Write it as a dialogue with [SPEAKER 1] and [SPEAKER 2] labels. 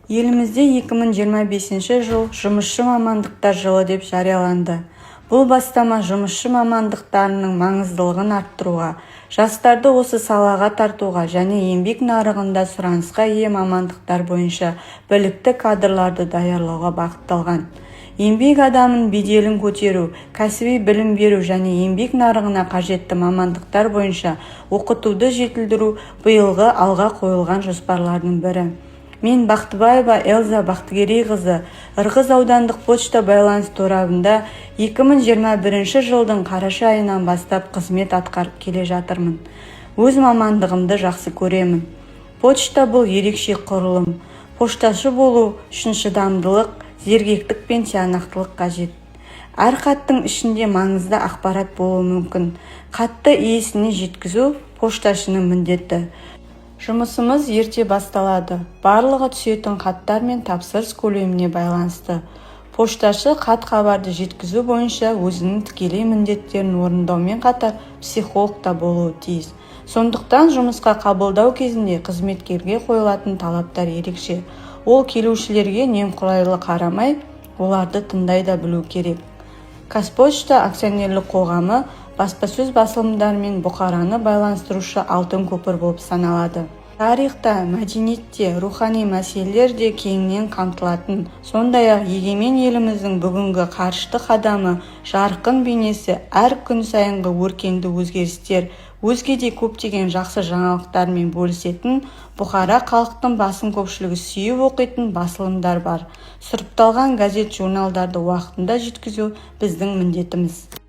[SPEAKER 1] Елімізде 2025 жыл жұмысшы мамандықтар жылы деп жарияланды. Бұл бастама жұмысшы мамандықтарының маңыздылығын арттыруға, жастарды осы салаға тартуға және еңбек нарығында сұранысқа ие мамандықтар бойынша білікті кадрларды даярлауға бағытталған. Еңбек адамын беделін көтеру, кәсіби білім беру және еңбек нарығына қажетті мамандықтар бойынша оқытуды жетілдіру биылғы алға қойылған жоспарлардың бірі. Мен Бақтыбаева Элза Бақтыгерейқызы Ырғыз аудандық почта байланыс торабында 2021 жылдың қараша айынан бастап қызмет атқарып келе жатырмын. Өз мамандығымды жақсы көремін. Почта бұл ерекше құрылым. Пошташы болу үшін шыдамдылық, зергектік пен тиянақтылық қажет. Әр хаттың ішінде маңызды ақпарат болуы мүмкін. Хатты иесіне жеткізу пошташының міндеті. Жұмысымыз ерте басталады. Барлығы түсетін хаттар мен тапсырыс көлеміне байланысты. Пошташы хат-хабарды жеткізу бойынша өзінің тікелей міндеттерін орындаумен қатар психолог та болуы тиіс. Сондықтан жұмысқа қабылдау кезінде қызметкерге қойылатын талаптар ерекше. Ол келушілерге немқұрайлы қарамай, оларды тыңдай да білу керек. Қазпошта акционерлік қоғамы баспасөз басылымдары мен бұқараны байланыстырушы алтын көпір болып саналады. Тарихта, мәдениетте, рухани мәселелер де кеңінен қамтылатын, сондай-ақ егемен еліміздің бүгінгі қарышты қадамы, жарқын бейнесі, әр күн сайынғы өркенді өзгерістер, өзге де көптеген жақсы жаңалықтармен бөлісетін, бұқара халықтың басым көпшілігі сүйіп оқитын басылымдар бар. Сұрыпталған газет-журналдарды уақытында жеткізу біздің міндетіміз.